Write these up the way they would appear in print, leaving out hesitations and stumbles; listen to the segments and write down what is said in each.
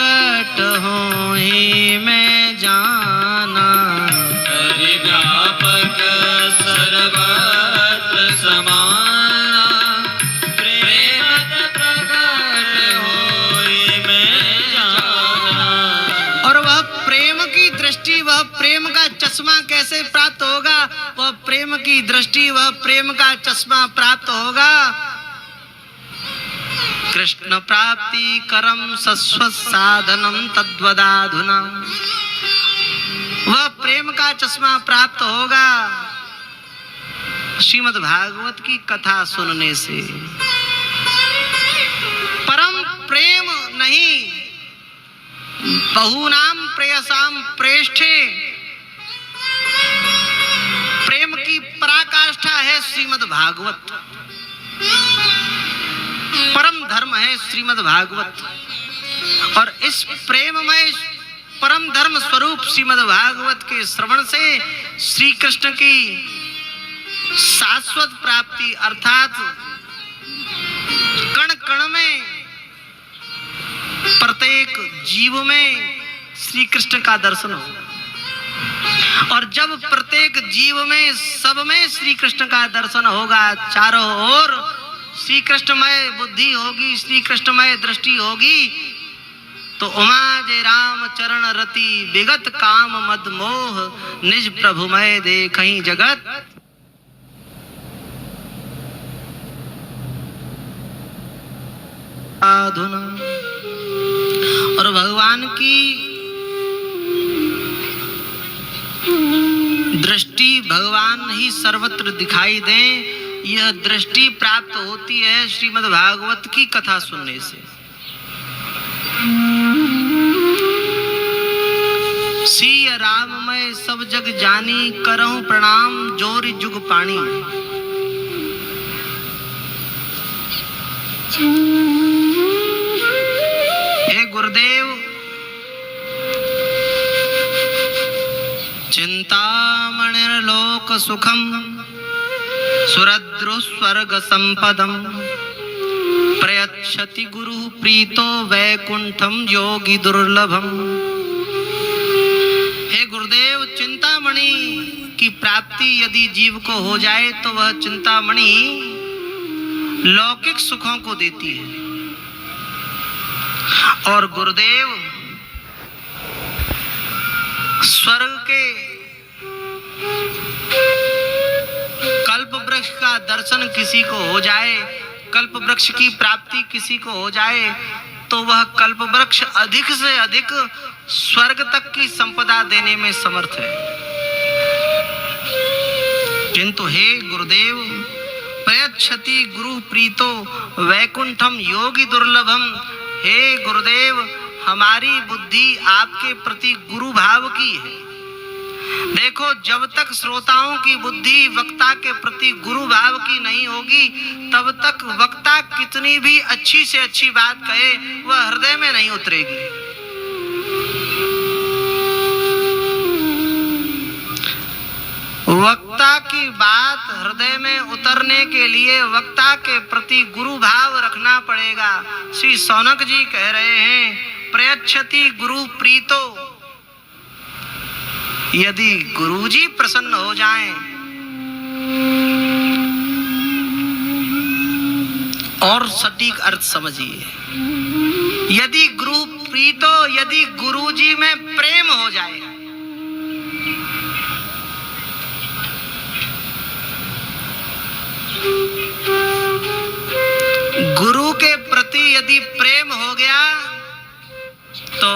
प्रगट होई मैं जाना, हरि व्यापक सर्वत्र समाना, प्रेम प्रगट होई मैं जाना। और वह प्रेम की दृष्टि, वह प्रेम का चश्मा कैसे प्राप्त होगा? वह प्रेम की दृष्टि, वह प्रेम का चश्मा प्राप्त होगा कृष्ण प्राप्ति करम सस्वत साधनम तद्वदाधुना। वह प्रेम का चश्मा प्राप्त होगा श्रीमद् भागवत की कथा सुनने से। परम प्रेम नहीं, बहुनाम प्रेयसाम प्रेष्ठे, प्रेम की पराकाष्ठा है श्रीमद् भागवत, परम धर्म है श्रीमद् भागवत। और इस प्रेममय परम धर्म स्वरूप श्रीमद् भागवत के श्रवण से श्री कृष्ण की शाश्वत प्राप्ति अर्थात कण कण में, प्रत्येक जीव में श्री कृष्ण का दर्शन हो। और जब प्रत्येक जीव में, सब में श्री कृष्ण का दर्शन होगा, चारों ओर श्री कृष्णमय बुद्धि होगी, श्री कृष्णमय दृष्टि होगी, तो उमा जय राम चरण रति विगत काम मद मोह, निज प्रभुमय देखहि जगत। आधुना। और भगवान की दृष्टि भगवान ही सर्वत्र दिखाई दें, यह दृष्टि प्राप्त होती है श्रीमद् भागवत की कथा सुनने से। सिय राम मैं सब जग जानी, करहूं प्रणाम जोरि जुग पाणी। हे गुरुदेव, चिंतामणिर्लोक सुखम सुरद्रु स्वर्ग संपदम, प्रयच्छति गुरु प्रीतो वैकुंठम योगी दुर्लभम। हे गुरुदेव, चिंतामणि की प्राप्ति यदि जीव को हो जाए तो वह चिंतामणि लौकिक सुखों को देती है। और गुरुदेव, स्वर्ग के कल्प वृक्ष का दर्शन किसी को हो जाए, कल्प वृक्ष की प्राप्ति किसी को हो जाए, तो वह कल्प वृक्ष अधिक से अधिक स्वर्ग तक की संपदा देने में समर्थ है। किंतु हे गुरुदेव, प्रयच्छति गुरु प्रीतो वैकुंठम योगी दुर्लभम। हे गुरुदेव, हमारी बुद्धि आपके प्रति गुरु भाव की है। देखो, जब तक श्रोताओं की बुद्धि वक्ता के प्रति गुरु भाव की नहीं होगी, तब तक वक्ता कितनी भी अच्छी से अच्छी बात कहे, वह हृदय में नहीं उतरेगी। वक्ता की बात हृदय में उतरने के लिए वक्ता के प्रति गुरु भाव रखना पड़ेगा। श्री सौनक जी कह रहे हैं, प्रयच्छति गुरु प्रीतो। यदि गुरुजी प्रसन्न हो जाएं, और सटीक अर्थ समझिए, यदि गुरु प्रीतो, यदि गुरुजी में प्रेम हो जाए, गुरु के प्रति यदि प्रेम हो गया, तो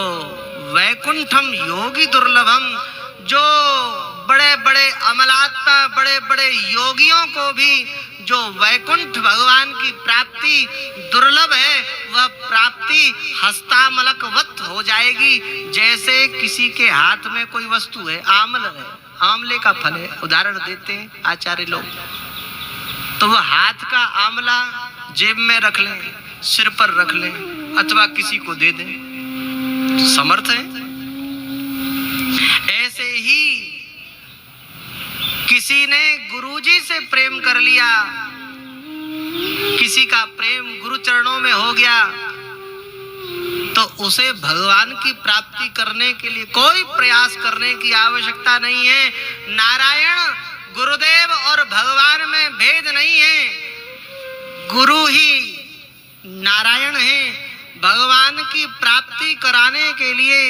वैकुंठम योगी दुर्लभम। जो बड़े बड़े अमलात्मा, बड़े बड़े योगियों को भी जो वैकुंठ भगवान की प्राप्ति दुर्लभ है, वह प्राप्ति हस्तामलकवत हो जाएगी। जैसे किसी के हाथ में कोई वस्तु है, आमल है, आमले का फल है, उदाहरण देते हैं आचार्य लोग, तो वह हाथ का आमला जेब में रख लें, सिर पर रख लें, अथवा किसी को दे दें, समर्थ है। ऐसे ही किसी ने गुरुजी से प्रेम कर लिया, किसी का प्रेम गुरु चरणों में हो गया, तो उसे भगवान की प्राप्ति करने के लिए कोई प्रयास करने की आवश्यकता नहीं है। नारायण गुरुदेव और भगवान में भेद नहीं है, गुरु ही नारायण है। भगवान की प्राप्ति कराने के लिए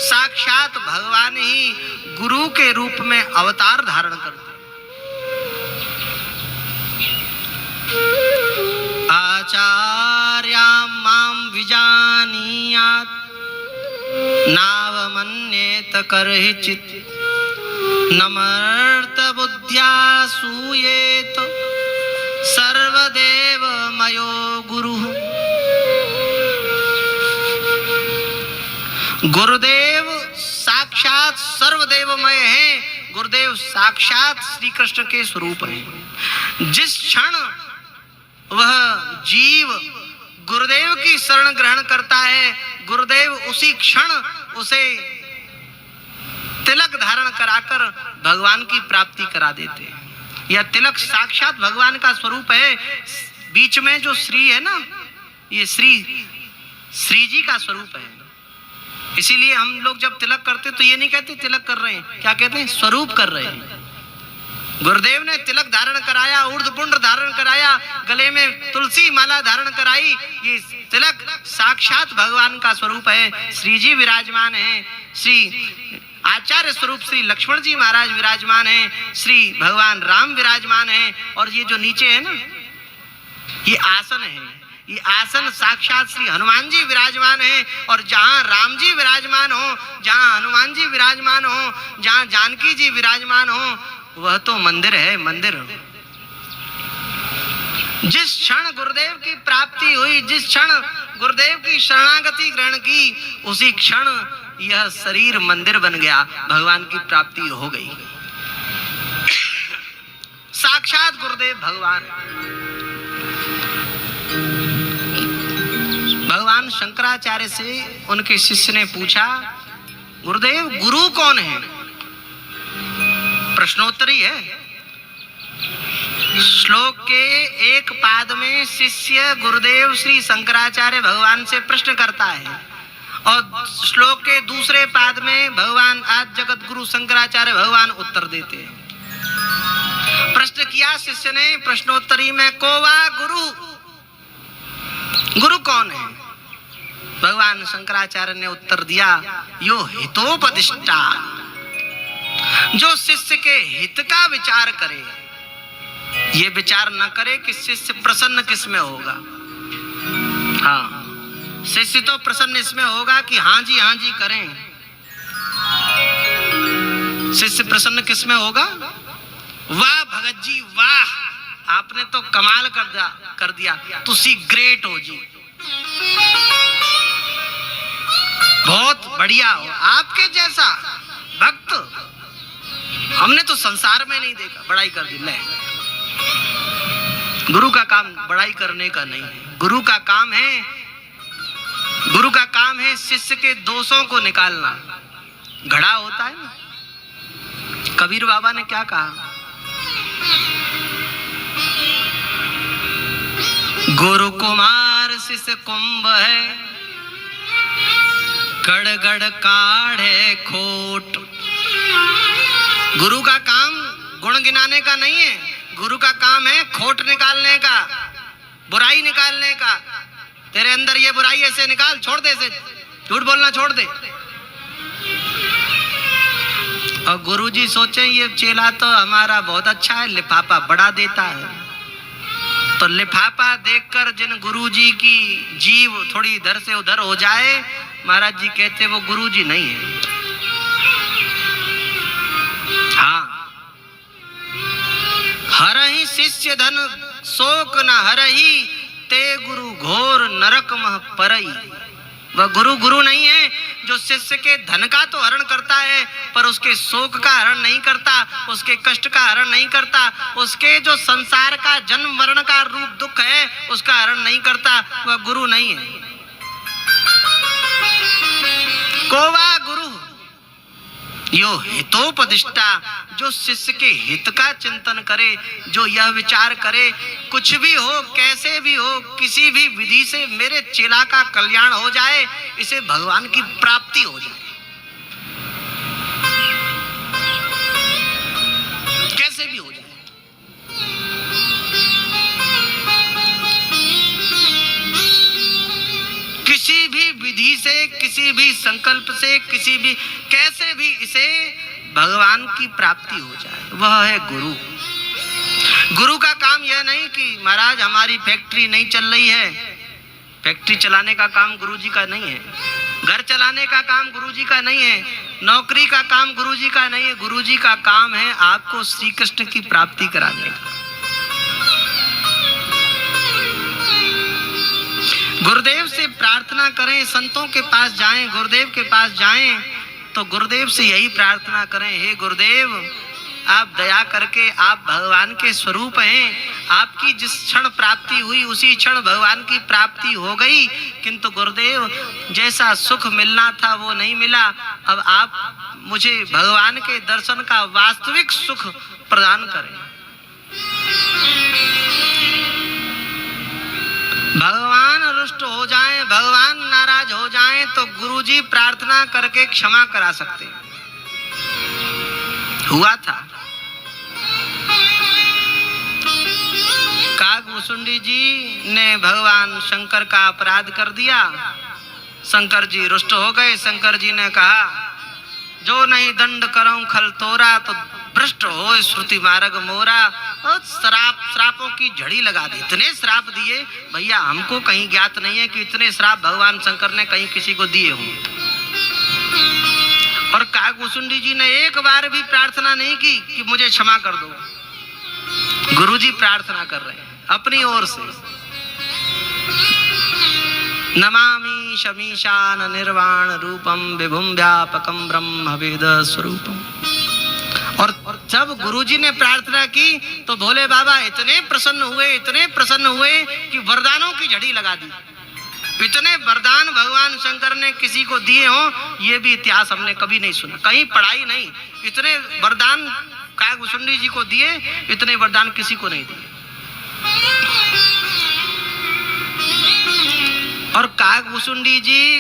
साक्षात भगवान ही गुरु के रूप में अवतार धारण करते। आचार्यां मां विजानीयात् नावमन्येत कर्हिचित् नमर्त बुद्ध्या सूयेत सर्वदेव मयो गुरुः। गुरुदेव साक्षात सर्वदेवमय है, गुरुदेव साक्षात श्री कृष्ण के स्वरूप है। जिस क्षण वह जीव गुरुदेव की शरण ग्रहण करता है, गुरुदेव उसी क्षण उसे तिलक धारण कराकर भगवान की प्राप्ति करा देते हैं। यह तिलक साक्षात भगवान का स्वरूप है। बीच में जो श्री है ना, ये श्री जी का स्वरूप है। इसीलिए हम लोग जब तिलक करते तो ये नहीं कहते तिलक कर रहे हैं, क्या कहते हैं? स्वरूप कर रहे हैं। गुरुदेव ने तिलक धारण कराया, ऊर्ध्वपुंड धारण कराया, गले में तुलसी माला धारण कराई, ये तिलक साक्षात भगवान का स्वरूप है। श्री जी विराजमान है, श्री आचार्य स्वरूप श्री लक्ष्मण जी महाराज विराजमान है, श्री भगवान राम विराजमान है। और ये जो नीचे है ना, ये आसन है, ये आसन साक्षात श्री हनुमान जी विराजमान है। और जहाँ राम जी विराजमान हो, जहाँ हनुमान जी विराजमान हो, जहाँ जानकी जी विराजमान हो, वह तो मंदिर है, मंदिर। जिस क्षण गुरुदेव की प्राप्ति हुई, जिस क्षण गुरुदेव की शरणागति ग्रहण की, उसी क्षण यह शरीर मंदिर बन गया, भगवान की प्राप्ति हो गई। साक्षात गुरुदेव भगवान। भगवान शंकराचार्य से उनके शिष्य ने पूछा, गुरुदेव गुरु कौन है? प्रश्नोत्तरी है। श्लोक के एक पाद में शिष्य गुरुदेव श्री शंकराचार्य भगवान से प्रश्न करता है, और श्लोक के दूसरे पाद में भगवान आज जगत गुरु शंकराचार्य भगवान उत्तर देते हैं। प्रश्न किया शिष्य ने प्रश्नोत्तरी में, को वा गुरु, गुरु कौन है? भगवान शंकराचार्य ने उत्तर दिया, यो हितोपदिष्टा, जो शिष्य के हित का विचार करे, ये विचार न करे कि शिष्य प्रसन्न किस में होगा। हाँ, शिष्य तो प्रसन्न इसमें होगा कि हाँ जी करें। शिष्य प्रसन्न किस में होगा? वाह भगत जी वाह, आपने तो कमाल कर दिया, तुसी ग्रेट हो जी, बहुत बढ़िया हो, आपके जैसा भक्त हमने तो संसार में नहीं देखा। बड़ाई कर दी। ले, गुरु का काम बड़ाई करने का नहीं है। गुरु का काम है शिष्य के दोषों को निकालना। घड़ा होता है ना, कबीर बाबा ने क्या कहा? गुरु कुमार शिष्य कुंभ है, गड़ गड़ काढ़े खोट। गुरु का काम गुण गिनाने का नहीं है, गुरु का काम है खोट निकालने का, बुराई निकालने का। तेरे अंदर ये बुराई ऐसे निकाल, छोड़ दे, से झूठ बोलना छोड़ दे। और गुरुजी सोचे ये चेला तो हमारा बहुत अच्छा है, लिफाफा बड़ा देता है। तो लिफाफा देखकर जिन गुरुजी की जीव थोड़ी इधर से उधर हो जाए, महाराज जी कहते वो गुरुजी नहीं है। हाँ, हरहि शिष्य धन शोक न हरहि, ते गुरु घोर नरक मह परई। वह गुरु नहीं है जो शिष्य के धन का तो हरण करता है, पर उसके शोक का हरण नहीं करता, उसके कष्ट का हरण नहीं करता, उसके जो संसार का जन्म मरण का रूप दुख है उसका हरण नहीं करता। वह गुरु नहीं है। कोवा गुरु, यो हितोपदिष्टा, जो शिष्य के हित का चिंतन करे, जो यह विचार करे कुछ भी हो, कैसे भी हो, किसी भी विधि से मेरे चेला का कल्याण हो जाए, इसे भगवान की प्राप्ति हो जाए, कैसे भी हो जाए। किसी भी विधि से, किसी भी संकल्प से, किसी भी कैसे भी इसे भगवान की प्राप्ति हो जाए, वह है गुरु। गुरु का काम यह नहीं कि महाराज हमारी फैक्ट्री नहीं चल रही है, फैक्ट्री चलाने का काम गुरुजी का नहीं है, घर चलाने का काम गुरुजी का नहीं है, नौकरी का काम गुरुजी का नहीं है। गुरुजी का काम है आपको श्री कृष्ण की प्राप्ति कराने का। गुरुदेव से प्रार्थना करें, संतों के पास जाएं, गुरुदेव के पास जाएं तो गुरुदेव से यही प्रार्थना करें, हे गुरुदेव आप दया करके, आप भगवान के स्वरूप हैं, आपकी जिस क्षण प्राप्ति हुई उसी क्षण भगवान की प्राप्ति हो गई, किंतु गुरुदेव जैसा सुख मिलना था वो नहीं मिला, अब आप मुझे भगवान के दर्शन का वास्तविक सुख प्रदान करें। भगवान रुष्ट हो जाएं, भगवान नाराज हो जाएं तो गुरुजी प्रार्थना करके क्षमा करा सकते हैं। हुआ था काकभूषुंडी जी ने भगवान शंकर का अपराध कर दिया, शंकर जी रुष्ट हो गए। शंकर जी ने कहा जो नहीं दंड करऊं खल तोरा, तो भ्रष्ट हो श्रुति मार्ग मोरा, और श्रापों की झड़ी लगा दी। इतने श्राप दिए भैया, हमको कहीं ज्ञात नहीं है कि इतने श्राप भगवान शंकर ने कहीं किसी को दिए हों। और काकभूषुंडी जी ने एक बार भी प्रार्थना नहीं की कि मुझे क्षमा कर दो। गुरुजी प्रार्थना कर रहे हैं अपनी ओर से, नमामि शमीशान निर्वाण रूपम विभुम व्यापकम ब्रह्म वेद स्वरूपम। और जब गुरुजी ने प्रार्थना की तो भोले बाबा इतने प्रसन्न हुए, इतने प्रसन्न हुए कि वरदानों की झड़ी लगा दी। इतने वरदान भगवान शंकर ने किसी को दिए हों ये भी इतिहास हमने कभी नहीं सुना, कहीं पढ़ाई नहीं। इतने वरदान काकभूषुंडी जी को दिए, इतने वरदान किसी को नहीं दिए। और काकभूषुंडी जी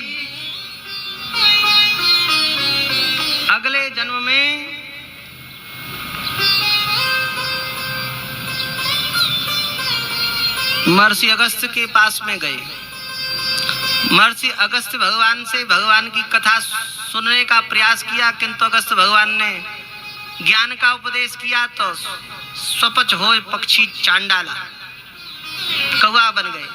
अगले जन्म में महर्षि अगस्त्य के पास में गए। महर्षि अगस्त्य भगवान से भगवान की कथा सुनने का प्रयास किया, किंतु अगस्त्य भगवान ने ज्ञान का उपदेश किया तो स्वपच हो पक्षी चांडाला, कौआ बन गए।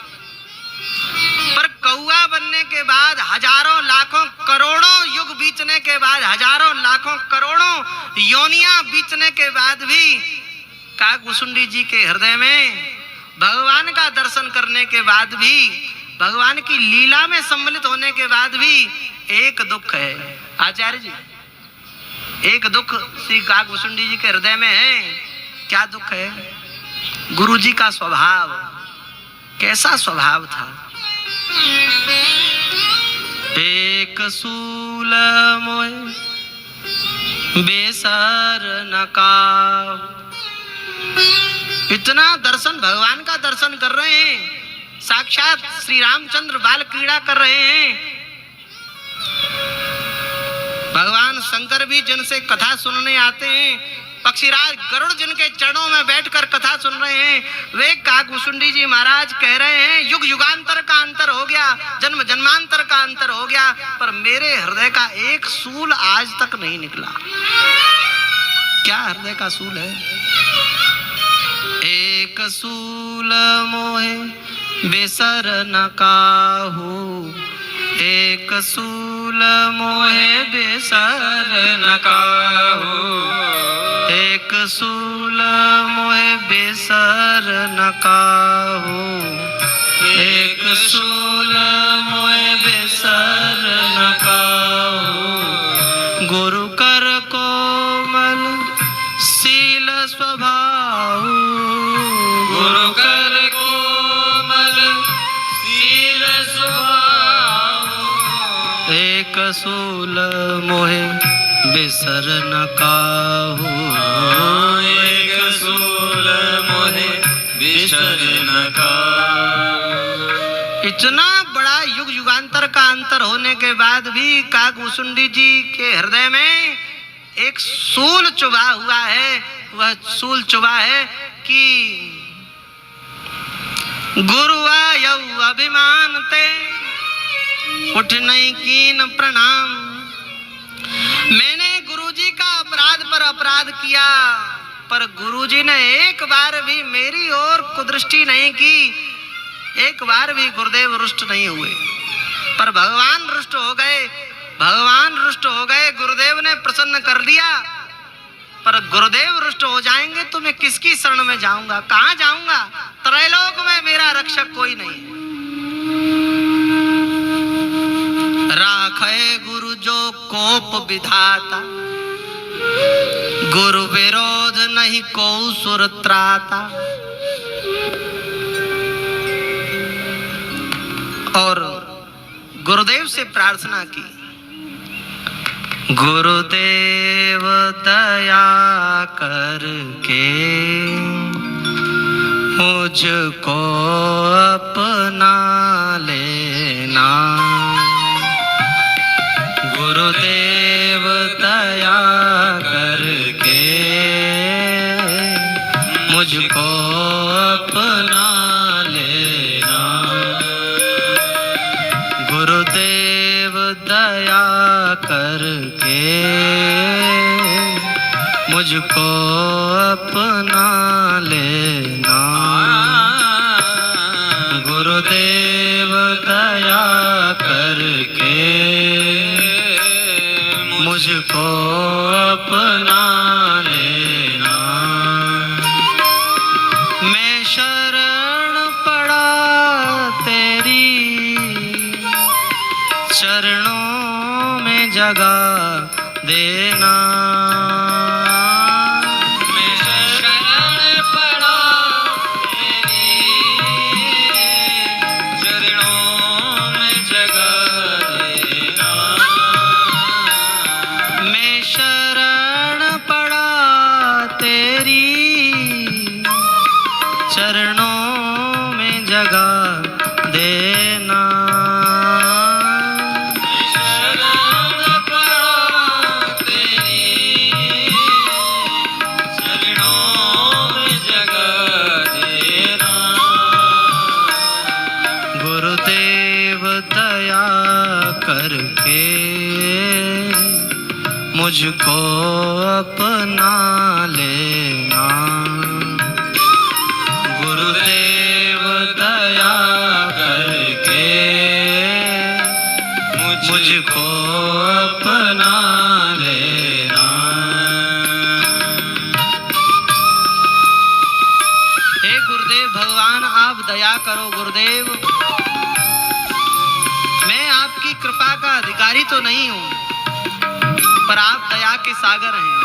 पर कौआ बनने के बाद हजारों लाखों करोड़ों युग बीतने के बाद, हजारों लाखों करोड़ों योनियां बीतने के बाद भी काकभूषुंडी जी के हृदय में भगवान का दर्शन करने के बाद भी, भगवान की लीला में सम्मिलित होने के बाद भी एक दुख है आचार्य जी, एक दुख श्री काकभूषुंडी जी के हृदय में है। क्या दुख है? गुरु जी का स्वभाव कैसा स्वभाव था। एक सूल मोय बेसर नकाव। इतना दर्शन, भगवान का दर्शन कर रहे हैं, साक्षात श्री रामचंद्र बाल क्रीड़ा कर रहे हैं। भगवान शंकर भी जिनसे कथा सुनने आते हैं, पक्षीराज गरुड़ जिनके चरणों में बैठकर कथा सुन रहे हैं, वे काकभूषुंडी जी महाराज कह रहे हैं युग युगांतर का अंतर हो गया, जन्म जन्मांतर का अंतर हो गया, पर मेरे हृदय का एक सूल आज तक नहीं निकला। क्या हृदय का सूल है? एक सूल मोहे बेसर न काहू, एक सूल मोहे बेसर न काहू, एक सूल मोहे बेसर न काहू, एक सूल मोहे बेसर न काहू। गुरु कर कोमल शील स्वभाव, गुरु कर कोमल शील स्वभाव, एक सूल मोहे बिसर न काहू। एक सूल मोहे बिसर न काहू। इतना बड़ा युग युगांतर का अंतर होने के बाद भी काकभूषुंडी जी के हृदय में एक सूल चुभा हुआ है। वह सूल चुभा है कि गुरु आयौ अभिमान ते उठ नहीं कीन प्रणाम। मैंने गुरुजी का अपराध पर अपराध किया, पर गुरुजी ने एक बार भी मेरी ओर कुदृष्टि नहीं की, एक बार भी गुरुदेव रुष्ट नहीं हुए। पर भगवान रुष्ट हो गए, भगवान रुष्ट हो गए, गुरुदेव ने प्रसन्न कर लिया। पर गुरुदेव रुष्ट हो जाएंगे तो मैं किसकी शरण में जाऊंगा, कहां जाऊंगा? त्रैलोक में मेरा रक्षक कोई नहीं। राखे गुरु जो कोप विधाता, गुरु विरोध नहीं को सुर त्राता। और गुरुदेव से प्रार्थना की, गुरुदेव दया करके मुझको अपना लेना। गुरुदेव दया करके मुझको अपना लेना। गुरुदेव दया करके मुझको अपना लेना। गुरुदेव दया करके मुझको अपना लेना। मैं शरण पड़ा तेरी चरणों में जगह देना। मैं शरण पड़ा तेरी चरणों में जगह देना। मैं शरण पड़ा तेरी चरणों में जगह देना। करके मुझको अपना लेना। गुरुदेव दया करके मुझको अपना लेना। हे गुरुदेव भगवान, आप दया करो। गुरुदेव, मैं आपकी कृपा का अधिकारी तो नहीं हूं, पर आप दया के सागर हैं।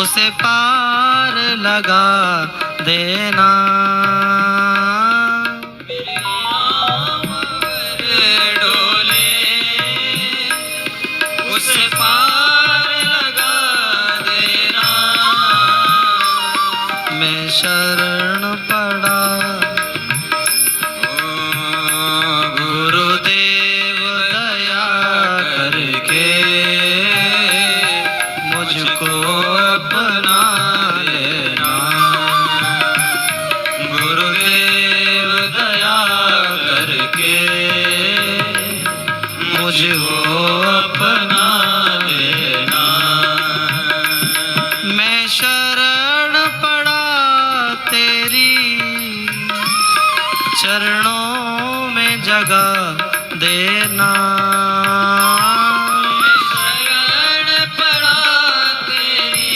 उसे पार लगा देना। डोले उसे पार लगा देना। मैं शरण पड़ा गुरुदेव दया करके मुझको अपना लेना। गुरुदेव दया करके मुझको अपना लेना। मैं शरण पड़ा तेरी चरणों में जगह देना। शरण पड़ा तेरी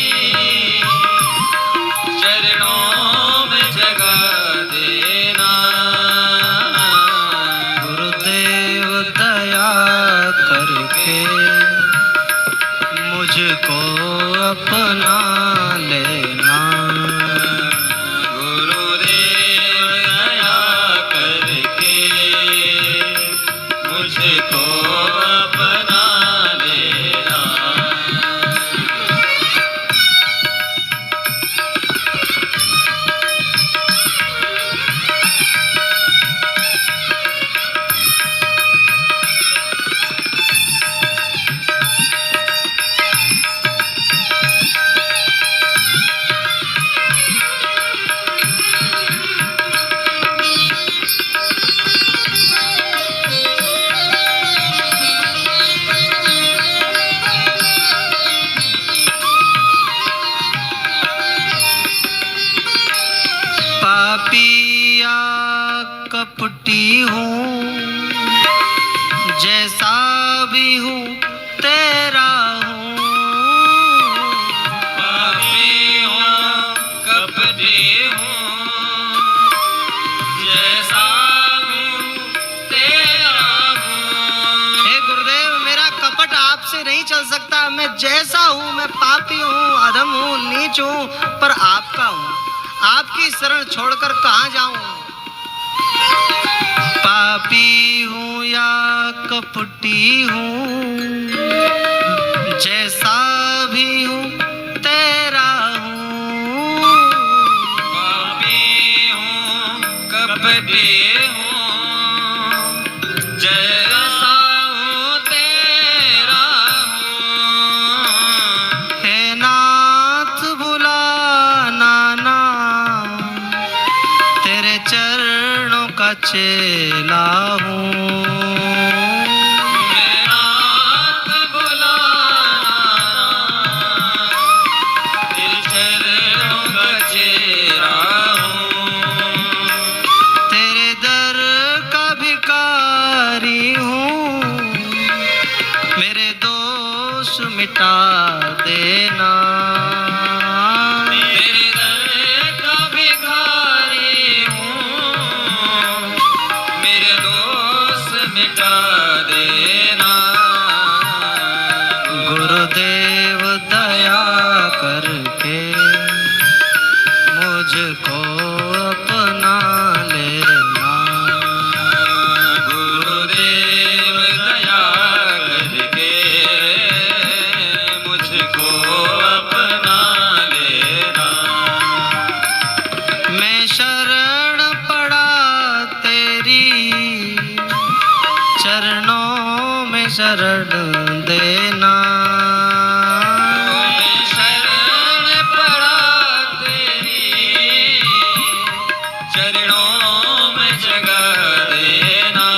चरणों में जगह देना। गुरुदेव दया करके मुझको अपना लेना। गुरुदेव दया करके मुझको अपना लेना। पापिया कपटी हूँ जैसा भी हूँ तेरा हूँ। पापी हूँ कपटी हूँ जैसा हूँ तेरा हूँ। हे गुरुदेव मेरा कपट आपसे नहीं चल सकता। मैं जैसा हूँ, मैं पापी हूँ, अधम हूँ, नीच हूँ, पर आपका हूँ। आपकी शरण छोड़कर कहाँ जाऊं। पापी हूँ या कपटी हूँ जैसा भी हूँ तेरा हूँ। पापी हूँ कपटी हूँ जैसा हूँ तेरा हूँ। हे नाथ भुलाना ना तेरे चरणों का चेला हूँ। मेरा हाथ बुलाना तेरे चरणों का चेहरा हूँ। तेरे दर का भिखारी हूँ, मेरे दोष मिटा देना। तेरे दर का भिखारी हूँ, मेरे दोष मिटा देना। गुरुदेव दया करके मुझको अपना लेना। गुरुदेव दया करके मुझको अपना लेना। मैं शरण पड़ा तेरी चरणों में शरण देना। मैं शरण पड़ा तेरी चरणों में जगह देना।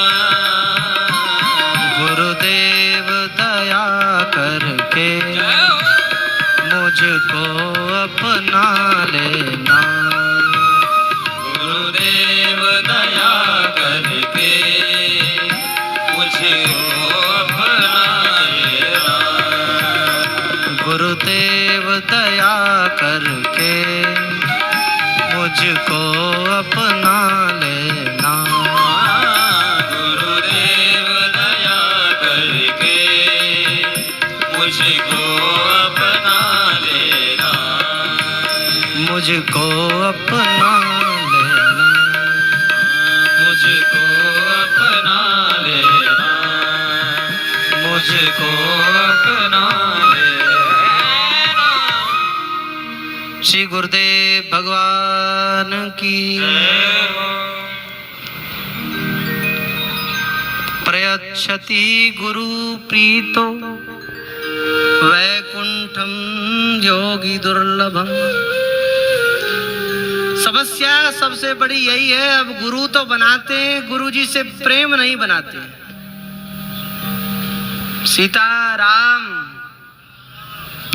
गुरुदेव दया करके मुझको अपना लेना। गुरुदेव दया करके मुझको अपना लेना। गुरुदेव दया करके मुझको अपना लेना। गुरुदेव दया करके मुझको अपना लेना। मुझको अपना लेना, मुझको अपना लेना, मुझको अपना लेना। श्री गुरुदेव भगवान की जय हो। प्रयच्छति गुरु प्रीतो वैकुंठम योगी दुर्लभम। समस्या सबसे बड़ी यही है, अब गुरु तो बनाते हैं, गुरु जी से प्रेम नहीं बनाते। सीताराम,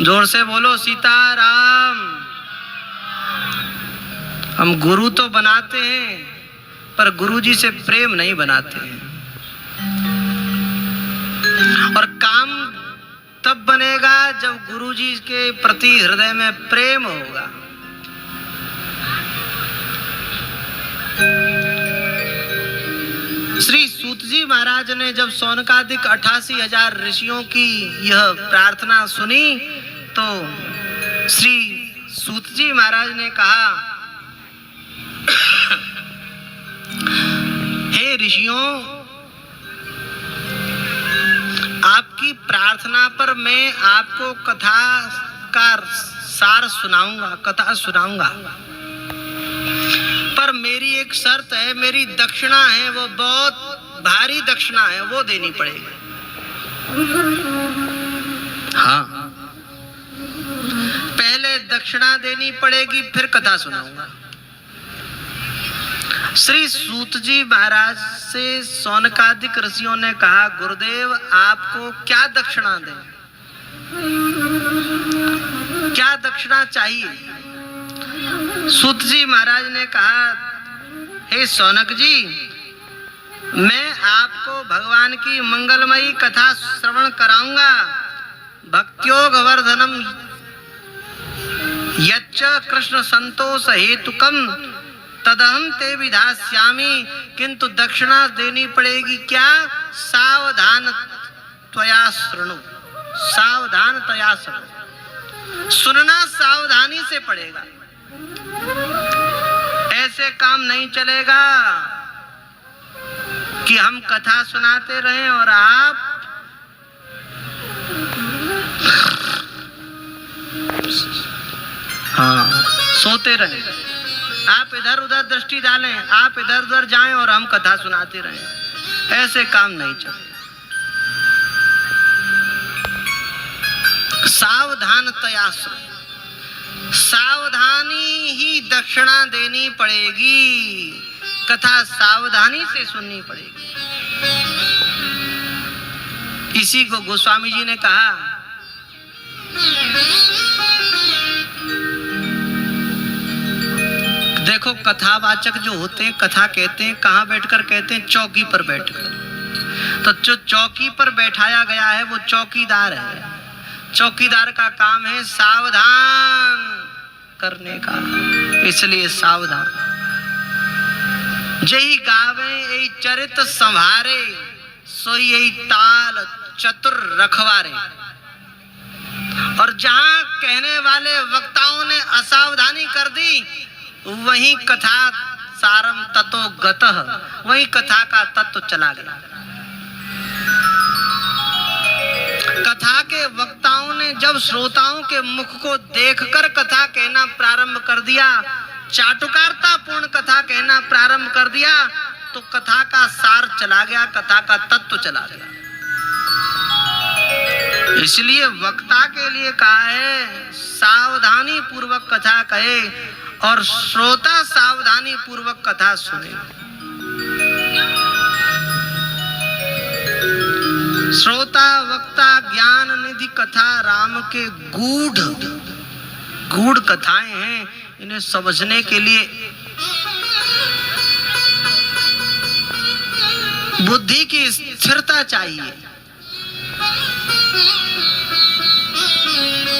जोर से बोलो सीताराम। हम गुरु तो बनाते हैं पर गुरु जी से प्रेम नहीं बनाते हैं। और काम तब बनेगा जब गुरु जी के प्रति हृदय में प्रेम होगा। श्री सूत जी महाराज ने जब सौनकादिक 88,000 ऋषियों की यह प्रार्थना सुनी तो श्री सूत जी महाराज ने कहा, हे ऋषियों, आपकी प्रार्थना पर मैं आपको कथा का सार सुनाऊंगा, कथा सुनाऊंगा, पर मेरी एक शर्त है, मेरी दक्षिणा है, वो बहुत भारी दक्षिणा है, वो देनी पड़ेगी। हाँ, पहले दक्षिणा देनी पड़ेगी फिर कथा सुनाऊंगा। श्री सूत जी महाराज से सौनकादिक ऋषियों ने कहा, गुरुदेव आपको क्या दक्षिणा दें, क्या दक्षिणा चाहिए? सूत जी महाराज ने कहा, हे सौनक जी, मैं आपको भगवान की मंगलमयी कथा श्रवण कराऊंगा। भक्त्योग वर्धनम यच्च कृष्ण संतोष हेतुकम तदहम ते विधास्यामि, किंतु दक्षिणा देनी पड़ेगी क्या? सावधान त्वया शृणु, सावधान त्वया शृणु, सुनना सावधानी से पड़ेगा। ऐसे काम नहीं चलेगा कि हम कथा सुनाते रहें और आप सोते रहें, आप इधर उधर दृष्टि डालें, आप इधर उधर जाएं और हम कथा सुनाते रहें। ऐसे काम नहीं चलेगा। सावधानतया, सावधानी ही दक्षिणा देनी पड़ेगी, कथा सावधानी से सुननी पड़ेगी। इसी को गोस्वामी जी ने कहा, देखो कथावाचक जो होते हैं, कथा कहते हैं, कहाँ बैठकर कहते हैं? चौकी पर बैठकर। तो जो चौकी पर बैठाया गया है वो चौकीदार है। चौकीदार का काम है सावधान करने का, इसलिए सावधान। जही गावे यही चरित संभारे, सोई यही ताल चतुर रखवारे। और जहां कहने वाले वक्ताओं ने असावधानी कर दी, वही कथा सारम ततो गतः, वही कथा का तत्व चला गया। कथा के वक्ताओं ने जब श्रोताओं के मुख को देखकर कथा कहना प्रारंभ कर दिया, चाटुकारिता पूर्ण कथा कहना प्रारंभ कर दिया, तो कथा का सार चला गया, कथा का तत्व चला गया। इसलिए वक्ता के लिए कहा है सावधानी पूर्वक कथा कहे और श्रोता सावधानी पूर्वक कथा सुने। श्रोता वक्ता ज्ञान निधि कथा राम के गूढ़ कथाएं हैं। इन्हें समझने के लिए बुद्धि की स्थिरता चाहिए।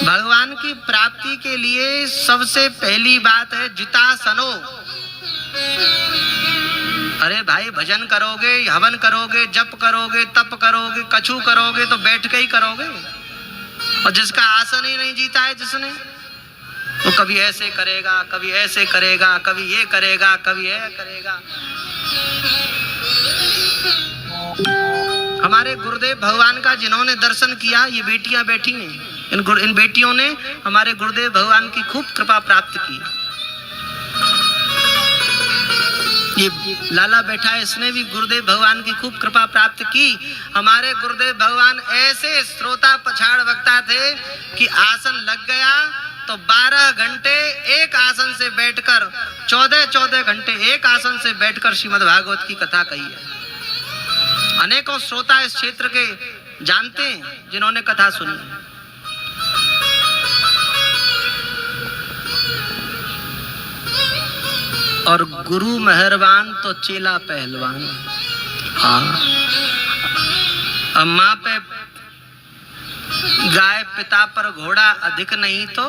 भगवान की प्राप्ति के लिए सबसे पहली बात है जितासनो। अरे भाई, भजन करोगे, हवन करोगे, जप करोगे, तप करोगे, कछु करोगे तो बैठ के ही करोगे। और जिसका आसन ही नहीं जीता है जिसने, वो कभी ऐसे करेगा, कभी ऐसे करेगा, कभी ये करेगा, कभी ये करेगा। हमारे गुरुदेव भगवान का जिन्होंने दर्शन किया, ये बेटियां बैठी हैं, इन बेटियों ने हमारे गुरुदेव भगवान की खूब कृपा प्राप्त की। ये लाला बैठा है, इसने भी गुरुदेव भगवान की खूब कृपा प्राप्त की। हमारे गुरुदेव भगवान ऐसे श्रोता पछाड़ वक्ता थे कि आसन लग गया तो 12 घंटे एक आसन से बैठकर, 14 घंटे एक आसन से बैठकर श्रीमद् भागवत की कथा कही है। अनेकों श्रोता इस क्षेत्र के जानते हैं जिन्होंने कथा सुनी। और गुरु मेहरबान तो चेला पहलवान। हाँ, अब माँ पे गाय, पिता पर घोड़ा, अधिक नहीं तो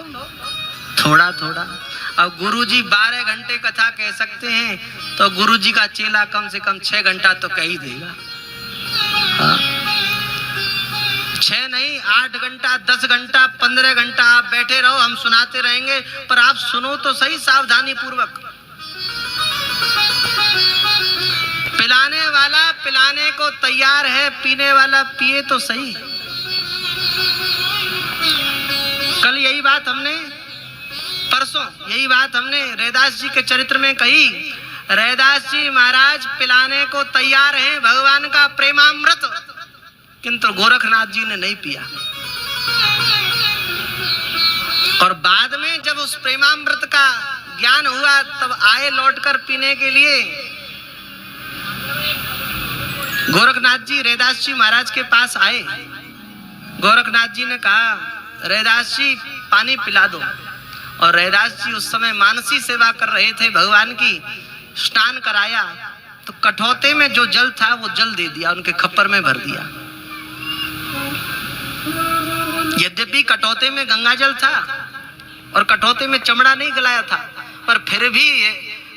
थोड़ा थोड़ा। अब गुरुजी 12 घंटे कथा कह सकते हैं तो गुरुजी का चेला कम से कम 6 घंटा तो कह ही देगा। हाँ। 6 नहीं, 8 घंटा, 10 घंटा, 15 घंटा आप बैठे रहो, हम सुनाते रहेंगे, पर आप सुनो तो सही सावधानी पूर्वक। पिलाने वाला पिलाने को तैयार है, पीने वाला पिए तो सही। कल यही बात हमने, परसों यही बात हमने रैदास जी के चरित्र में कही। रैदास जी महाराज पिलाने को तैयार हैं भगवान का प्रेमामृत, किंतु गोरखनाथ जी ने नहीं पिया। और बाद में जब उस प्रेमामृत का ज्ञान हुआ तब आए लौटकर पीने के लिए। गोरखनाथ जी रैदास जी महाराज के पास आए। गोरखनाथ जी ने कहा, रैदास जी पानी पिला दो। और रैदास जी उस समय मानसी सेवा कर रहे थे भगवान की। स्नान कराया तो कठौते में जो जल था वो जल दे दिया, उनके खप्पर में भर दिया। यद्यपि कठौते में गंगा जल था और कठौते में चमड़ा नहीं गलाया था, पर फिर भी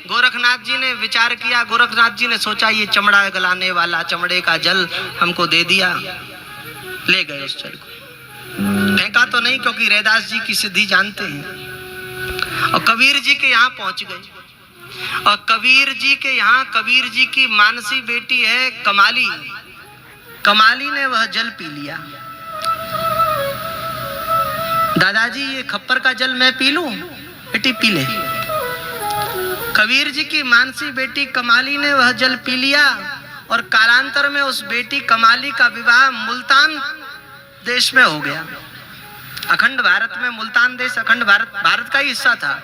गोरखनाथ जी ने विचार किया। गोरखनाथ जी ने सोचा ये चमड़ा गलाने वाला चमड़े का जल हमको दे दिया। ले गए उस जल को, फेंका तो नहीं क्योंकि रैदास जी की सिद्धि जानते हैं। और कबीर जी के यहाँ पहुंच गए। और कबीर जी के यहाँ कबीर जी की मानसी बेटी है कमाली। कमाली ने वह जल पी लिया। दादाजी ये खप्पर का जल मैं पी लूं? बेटी पी ले। कबीर जी की मानसी बेटी कमाली ने वह जल पी लिया। और कालांतर में उस बेटी कमाली का विवाह मुल्तान देश में हो गया। अखंड भारत में मुल्तान देश अखंड भारत का ही हिस्सा था।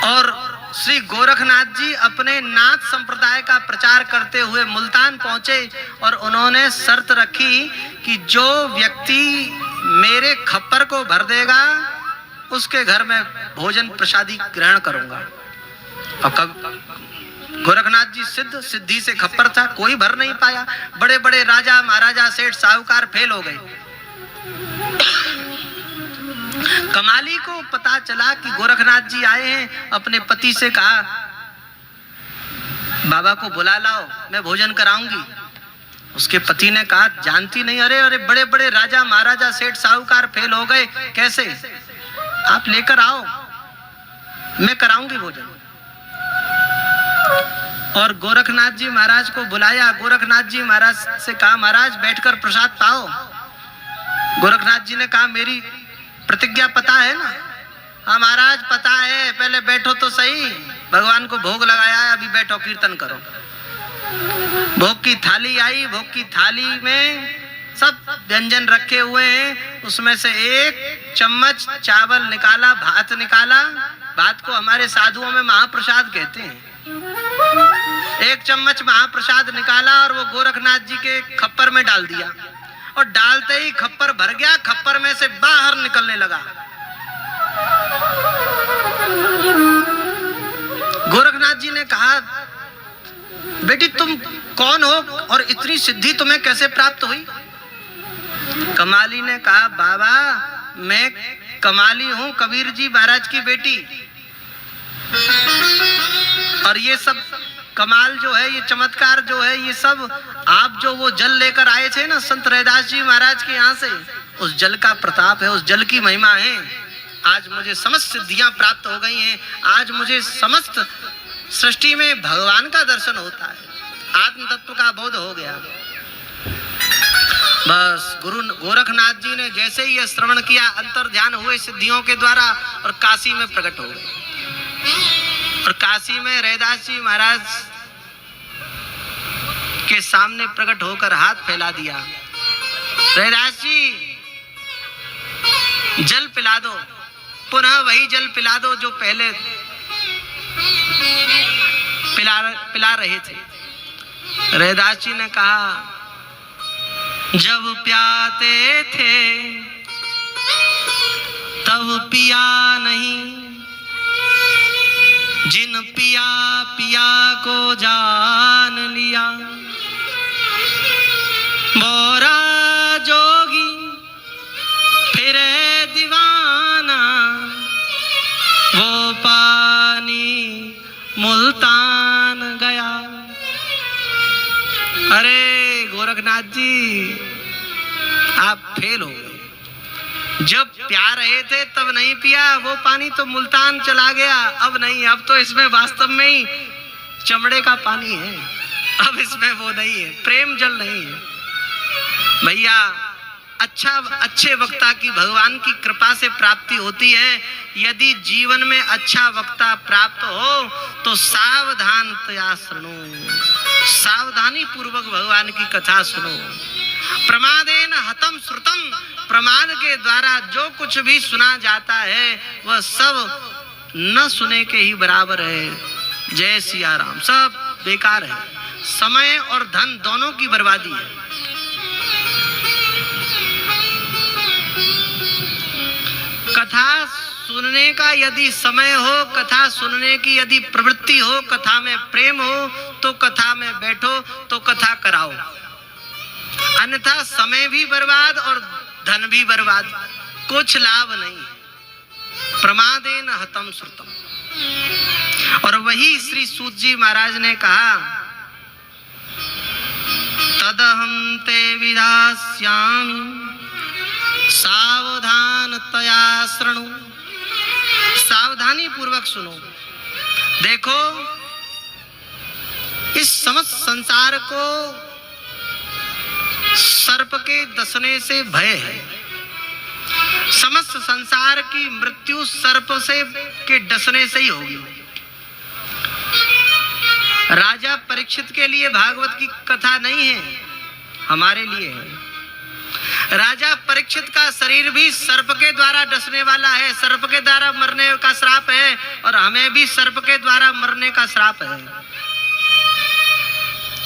और श्री गोरखनाथ जी अपने नाथ संप्रदाय का प्रचार करते हुए मुल्तान पहुंचे और उन्होंने शर्त रखी कि जो व्यक्ति मेरे खप्पर को भर देगा उसके घर में भोजन प्रसादी ग्रहण करूंगा। और गोरखनाथ जी सिद्धि से खप्पर था, कोई भर नहीं पाया। बड़े बड़े राजा महाराजा सेठ साहूकार फेल हो गए। कमाली को पता चला कि गोरखनाथ जी आए हैं। अपने पति से कहा, बाबा को बुला लाओ, मैं भोजन कराऊंगी। उसके पति ने कहा, जानती नहीं? अरे अरे बड़े बड़े राजा महाराजा सेठ साहूकार फेल हो गए, कैसे? आप लेकर आओ, मैं कराऊंगी भोजन। और गोरखनाथ जी महाराज को बुलाया। गोरखनाथ जी महाराज से कहा, महाराज बैठकर प्रसाद पाओ। गोरखनाथ जी ने कहा, मेरी प्रतिज्ञा पता है ना? हाँ महाराज पता है, पहले बैठो तो सही। भगवान को भोग लगाया है, अभी बैठो कीर्तन करो। भोग की थाली आई। भोग की थाली में सब व्यंजन रखे हुए हैं। उसमें से एक चम्मच चावल निकाला, भात निकाला। भात को हमारे साधुओं में महाप्रसाद कहते हैं। एक चम्मच महाप्रसाद निकाला और वो गोरखनाथ जी के खप्पर में डाल दिया। और डालते ही खप्पर भर गया, खप्पर में से बाहर निकलने लगा। गोरखनाथ जी ने कहा, बेटी तुम कौन हो और इतनी सिद्धि तुम्हें कैसे प्राप्त हुई? कमाली ने कहा, बाबा मैं कमाली हूं, कबीर जी महाराज की बेटी। और ये सब कमाल जो है, ये चमत्कार जो है, ये सब आप जो वो जल लेकर आए थे ना संत रैदास जी महाराज के यहाँ से, उस जल का प्रताप है, उस जल की महिमा है। आज मुझे समस्त सिद्धियां प्राप्त हो गई हैं, आज मुझे समस्त सृष्टि में भगवान का दर्शन होता है, आत्म तत्व का बोध हो गया। बस गुरु गोरखनाथ जी ने जैसे ही यह श्रवण किया, अंतर ध्यान हुए सिद्धियों के द्वारा और काशी में प्रकट हो गए। और काशी में रैदास जी महाराज के सामने प्रकट होकर हाथ फैला दिया, रैदास जी जल पिला दो, पुनः वही जल पिला दो जो पहले पिला रहे थे। रैदास जी ने कहा, जब प्याते थे तब पिया नहीं, जिन पिया पिया को जान लिया, बोरा जोगी फिरे दीवाना, वो पानी मुल्तान गया। अरे गोरखनाथ जी, आप फेल हो गए। जब प्या रहे थे तब नहीं पिया, वो पानी तो मुल्तान चला गया। अब नहीं, अब तो इसमें वास्तव में ही चमड़े का पानी है, अब इसमें वो नहीं है, प्रेम जल नहीं है। भैया अच्छे वक्ता की भगवान की कृपा से प्राप्ति होती है। यदि जीवन में अच्छा वक्ता प्राप्त हो तो सावधानतया सुनो, सावधानी पूर्वक भगवान की कथा सुनो। प्रमादेन हतम श्रुतम, प्रमाद के द्वारा जो कुछ भी सुना जाता है वह सब न सुने के ही बराबर है। जय सिया राम। सब बेकार है, समय और धन दोनों की बर्बादी है। कथा सुनने का यदि समय हो, कथा सुनने की यदि प्रवृत्ति हो, कथा में प्रेम हो तो कथा में बैठो, तो कथा कराओ। अन्यथा समय भी बर्बाद और धन भी बर्बाद, कुछ लाभ नहीं। प्रमादेन हतम श्रुतम। और वही श्री सूत जी महाराज ने कहा, तदहं ते विधास्यामि सावधानतया शृणु। सावधानी पूर्वक सुनो। देखो, इस समस्त संसार को सर्प के डसने से भय है। समस्त संसार की मृत्यु सर्प से के डसने से ही होगी। राजा परीक्षित के लिए भागवत की कथा नहीं है, हमारे लिए है। राजा परीक्षित का शरीर भी सर्प के द्वारा डसने वाला है, सर्प के द्वारा मरने का श्राप है, और हमें भी सर्प के द्वारा मरने का श्राप है।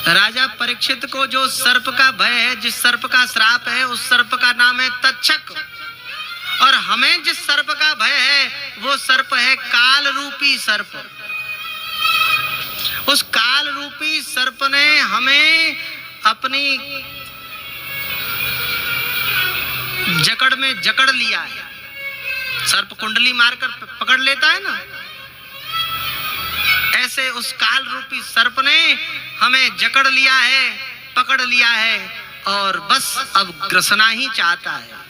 राजा परीक्षित को जो सर्प का भय है, जिस सर्प का श्राप है, उस सर्प का नाम है तक्षक। और हमें जिस सर्प का भय है वो सर्प है काल रूपी सर्प। उस काल रूपी सर्प ने हमें अपनी जकड़ में जकड़ लिया है। सर्प कुंडली मारकर पकड़ लेता है ना, ऐसे उस काल रूपी सर्प ने हमें जकड़ लिया है, पकड़ लिया है, और बस अब ग्रसना ही चाहता है।